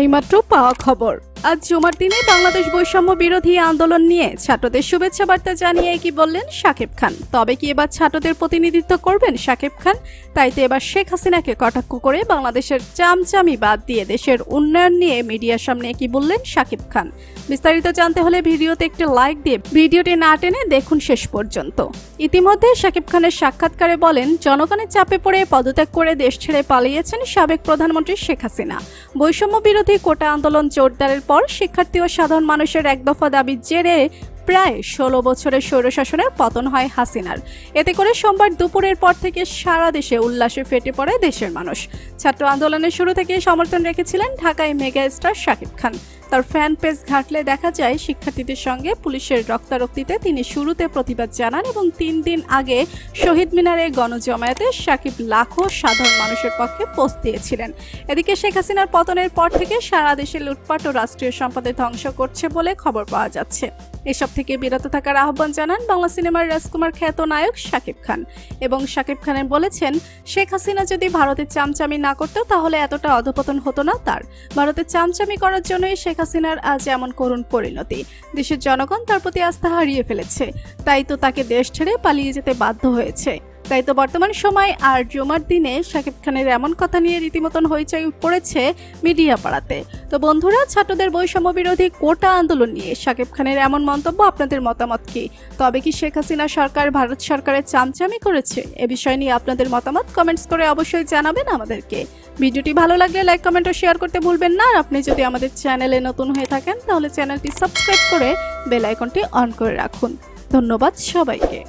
এইমাত্র পাওয়া খবর, আজ জুমার দিনে বাংলাদেশ বৈষম্য বিরোধী আন্দোলন নিয়ে ছাত্রদের শুভেচ্ছা বার্তা জানিয়ে কি বললেন শাকিব খান। তবে কি এবার ছাত্রদের প্রতিনিধিত্ব করবেন শাকিব খান? তাই তো এবার শেখ হাসিনাকে কটাক্ষ করে বাংলাদেশের চামচামি বাদ দিয়ে দেশের উন্নয়ন নিয়ে মিডিয়ার সামনে কি বললেন শাকিব খান। বিস্তারিত জানতে হলে ভিডিওতে একটি লাইক দিয়ে ভিডিওটি না টেনে দেখুন শেষ পর্যন্ত। ইতিমধ্যে শাকিব খানের সাক্ষাৎকারে বলেন, জনগণের চাপে পড়ে পদত্যাগ করে দেশ ছেড়ে পালিয়েছেন সাবেক প্রধানমন্ত্রী শেখ হাসিনা। বৈষম্য বিরোধী কোটা আন্দোলন জোরদারের পর শিক্ষার্থী ও সাধারণ মানুষের এক দফা দাবির জেরে প্রায় 16 বছরের স্বৈরশাসনের পতন হয় হাসিনার। এতে করে সোমবার দুপুরের পর থেকে সারা দেশে উল্লাসে ফেটে পড়ে দেশের মানুষ। ছাত্র আন্দোলনের শুরু থেকে সমর্থন রেখেছিলেন ঢাকায় মেগা স্টার শাকিব খান। তার ফ্যান পেজ ঘাটলে দেখা যায় শিক্ষার্থীদের সঙ্গে পুলিশের রক্তারক্তিতে তিনি শুরুতে প্রতিবাদ জানান এবং 3 দিন আগে শহীদ মিনারে গণজমায়েতে শাকিব লাখো সাধারণ মানুষের পক্ষে পোস্ট দিয়েছিলেন। এদিকে শেখ হাসিনার পতনের পর থেকে সারা দেশে লুটপাট ও রাষ্ট্রীয় সম্পদের ধ্বংস করছে বলে খবর পাওয়া যাচ্ছে। এসব থেকে বিরত থাকার আহ্বান জানান বাংলা সিনেমার রাজকুমার খ্যাত নায়ক শাকিব খান। এবং শাকিব খানের বলেছেন, শেখ হাসিনা যদি ভারতের চামচামি না করতো তাহলে এতটা অধপতন হতো না তার। ভারতের চামচামি করার জন্যই শেখ হাসিনার আজ এমন করুণ পরিণতি। দেশের জনগণ তার প্রতি আস্থা হারিয়ে ফেলেছে, তাই তো তাকে দেশ ছেড়ে পালিয়ে যেতে বাধ্য হয়েছে। তাই তো বর্তমান সময় আর জুমার দিনে শাকিব খানের এমন কথা নিয়ে রীতিমতন হইচই পড়েছে মিডিয়া পাড়াতে। তো বন্ধুরা, ছাত্রদের বৈষম্য বিরোধী কোটা আন্দোলন নিয়ে শাকিব খানের এমন মন্তব্য আপনাদের মতামত কি? তবে কি শেখ হাসিনা সরকার ভারত সরকারের চামচামি করেছে? এ বিষয় নিয়ে আপনাদের মতামত কমেন্টস করে অবশ্যই জানাবেন আমাদেরকে। ভিডিওটি ভালো লাগলে লাইক, কমেন্ট ও শেয়ার করতে ভুলবেন না। আর আপনি যদি আমাদের চ্যানেলে নতুন হয়ে থাকেন তাহলে চ্যানেলটি সাবস্ক্রাইব করে বেল আইকনটি অন করে রাখুন। ধন্যবাদ সবাইকে।